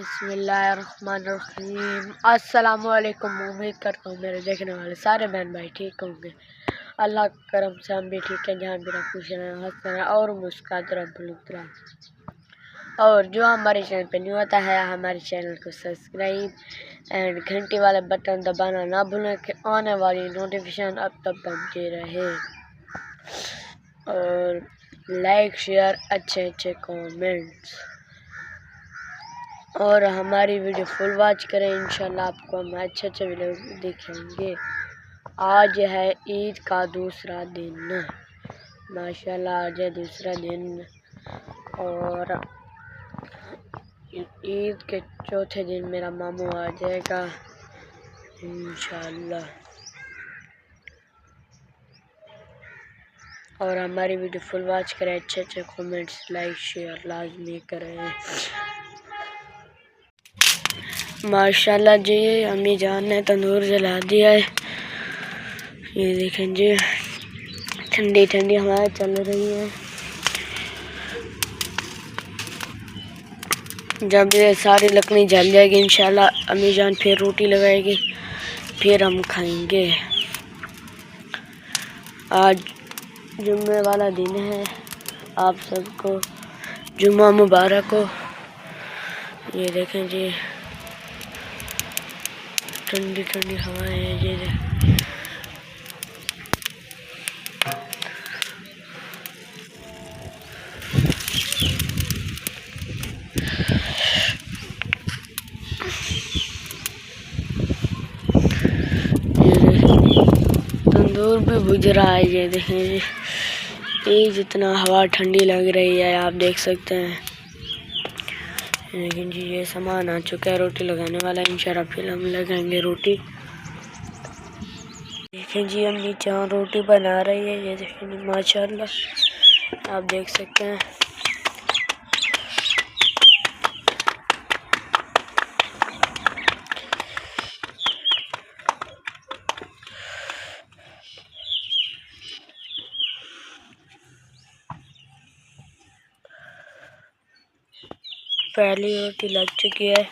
बिस्मिल्लाहिर्रहमानिर्रहीम। अस्सलामुअलैकुम। उम्मीद करता हूँ मेरे देखने वाले सारे बहन भाई ठीक होंगे। अल्लाह के करम से हम भी ठीक हैं, जहाँ भी खुश रहें, हंसते रहें और मुस्कुराते रहें। और जो हमारे चैनल पे न्यू आता है, हमारे चैनल को सब्सक्राइब एंड घंटी वाला बटन दबाना ना भूलें कि आने वाली नोटिफिकेशन अब तक बनती रहे। और लाइक शेयर अच्छे कमेंट्स और हमारी वीडियो फुल वॉच करें। इंशाल्लाह आपको हम अच्छे वीडियो दिखाएंगे। आज है ईद का दूसरा दिन, माशाल्लाह आज है दूसरा दिन। और ईद के चौथे दिन मेरा मामू आ जाएगा इंशाल्लाह। और हमारी वीडियो फुल वॉच करें, अच्छे कमेंट्स लाइक शेयर लाजमी करें। माशाल्लाह जी, अम्मी जान ने तंदूर जला दिया है। ये देखें जी, ठंडी ठंडी हवाएं चल रही है। जब ये सारी लकड़ी जल जाएगी इंशाल्लाह अम्मी जान फिर रोटी लगाएगी, फिर हम खाएंगे। आज जुम्मे वाला दिन है, आप सबको जुम्मा मुबारक हो। ये देखें जी, ठंडी ठंडी हवाएं हैं। ये तंदूर भी बुझ रहा है। ये देखें जी, ये जितना हवा ठंडी लग रही है आप देख सकते हैं। लेकिन जी ये सामान आ चुका है रोटी लगाने वाला, इंशाल्लाह फिर हम लगाएंगे रोटी। देखें जी, अम्मी चार रोटी बना रही है। ये देखें जी, माशाल्लाह आप देख सकते हैं। पहली रोटी लग चुकी है।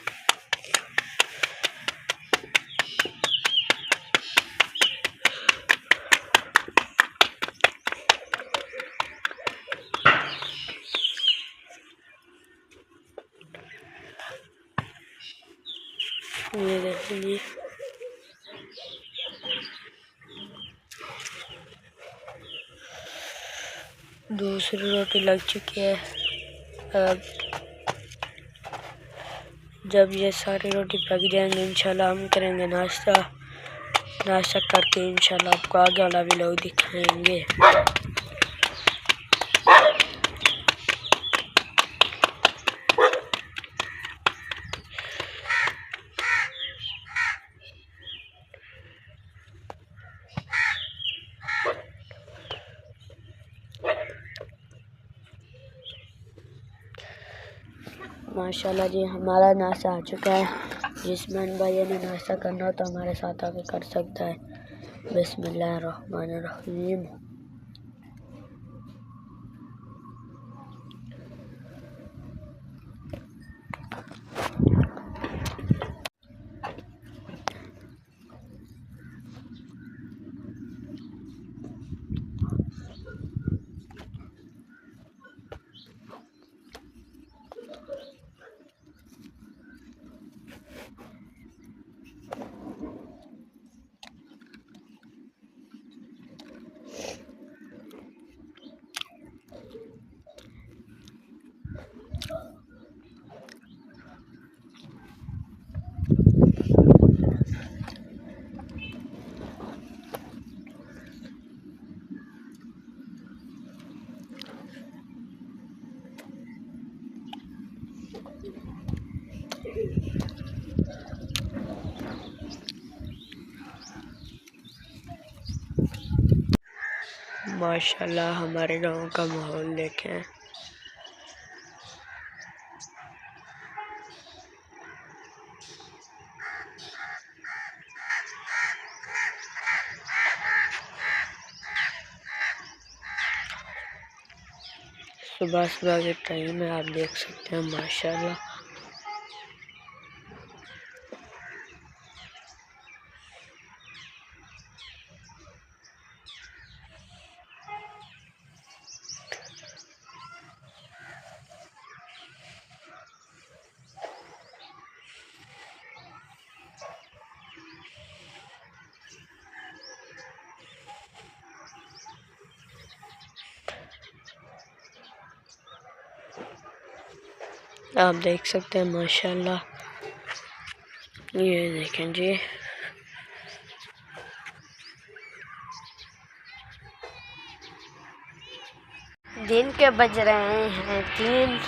ये देखिए, दूसरी रोटी लग चुकी है। अब जब ये सारी रोटी पक जाएंगे इंशाल्लाह हम करेंगे नाश्ता करके इंशाल्लाह आपको आगे वाला भी लोग दिखाएंगे। माशाल्लाह जी, हमारा नाश्ता आ चुका है। जिसमें भाई ने नाश्ता करना हो तो हमारे साथ आके कर सकता है। बिस्मिल्लाहिर्रहमानिर्रहीम। माशाल्लाह हमारे गांव का माहौल देखें। सुबह के टाइम में आप देख सकते हैं माशाल्लाह। आप देख सकते हैं माशाल्लाह। ये देखें जी, दिन के बज रहे हैं 3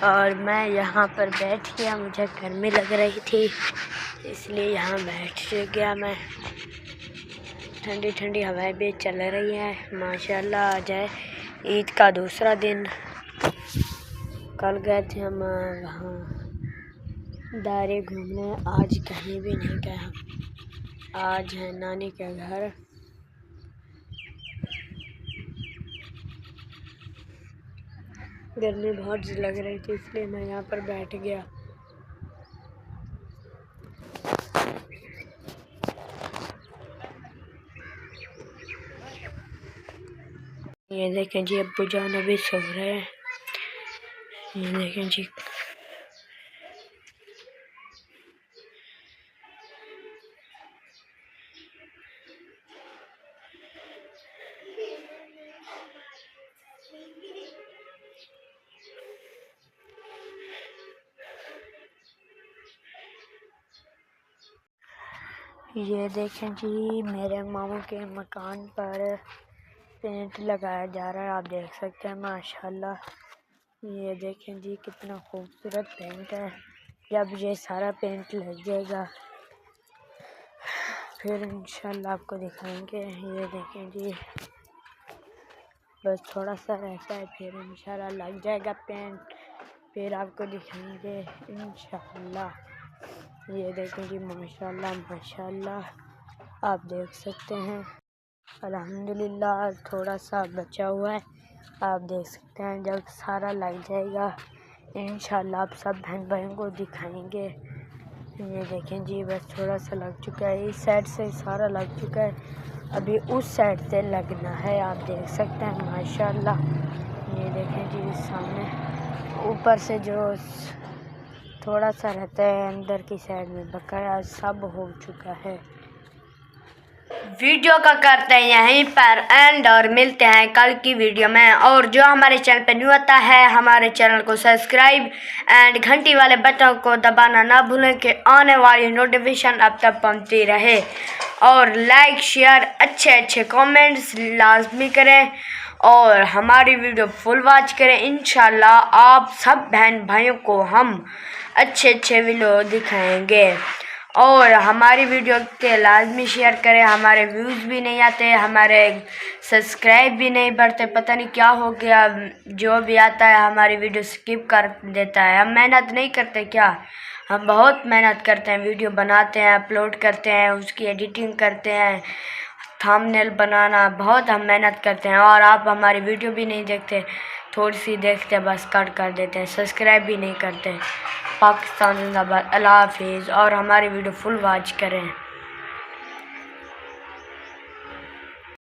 और मैं यहाँ पर बैठ गया। मुझे गर्मी लग रही थी इसलिए यहाँ बैठ गया मैं। ठंडी ठंडी हवाएं भी चल रही हैं माशाल्लाह। आज है ईद का दूसरा दिन। कल गए थे हम वहाँ दायरे घूमने, आज कहीं भी नहीं गए हम। आज है नानी के घर। गर्मी बहुत लग रही थी इसलिए मैं यहाँ पर बैठ गया। ये देखें जी, अब्बू जान अभी सो रहे हैं। ये देखें जी, ये देखें जी, मेरे मामू के मकान पर पेंट लगाया जा रहा है। आप देख सकते हैं माशाल्लाह। ये देखें जी, कितना खूबसूरत पेंट है। जब ये सारा पेंट लग जाएगा फिर इंशाल्लाह आपको दिखाएंगे। ये देखें जी, बस थोड़ा सा रहता है फिर इंशाल्लाह लग जाएगा पेंट, फिर आपको दिखाएंगे इंशाल्लाह। ये देखें जी माशाल्लाह माशाल्लाह, आप देख सकते हैं। अल्हम्दुलिल्लाह थोड़ा सा बचा हुआ है। आप देख सकते हैं जब सारा लग जाएगा इंशाल्लाह आप सब बहन भाइयों को दिखाएंगे। ये देखें जी, बस थोड़ा सा लग चुका है। इस साइड से सारा लग चुका है, अभी उस साइड से लगना है। आप देख सकते हैं माशाल्लाह। ये देखें जी, सामने ऊपर से जो थोड़ा सा रहता है अंदर की साइड में बकाया सब हो चुका है। वीडियो का करते हैं यहीं पर एंड और मिलते हैं कल की वीडियो में। और जो हमारे चैनल पर न्यू आता है हमारे चैनल को सब्सक्राइब एंड घंटी वाले बटन को दबाना ना भूलें कि आने वाली नोटिफिकेशन अब तक पहुंचती रहे। और लाइक शेयर अच्छे कमेंट्स लाजमी करें और हमारी वीडियो फुल वॉच करें। इंशाल्लाह आप सब बहन भाइयों को हम अच्छे वीडियो दिखाएंगे। और हमारी वीडियो के लाजमी शेयर करें। हमारे व्यूज़ भी नहीं आते, हमारे सब्सक्राइब भी नहीं बढ़ते, पता नहीं क्या हो गया। जो भी आता है हमारी वीडियो स्किप कर देता है। हम मेहनत नहीं करते क्या? हम बहुत मेहनत करते हैं, वीडियो बनाते हैं, अपलोड करते हैं, उसकी एडिटिंग करते हैं, थंबनेल बनाना, बहुत हम मेहनत करते हैं। और आप हमारी वीडियो भी नहीं देखते, थोड़ी सी देखते बस कट कर देते हैं, सब्सक्राइब भी नहीं करते। पाकिस्तान जिंदाबाद, अल्लाह हाफिज़। और हमारी वीडियो फुल वॉच करें।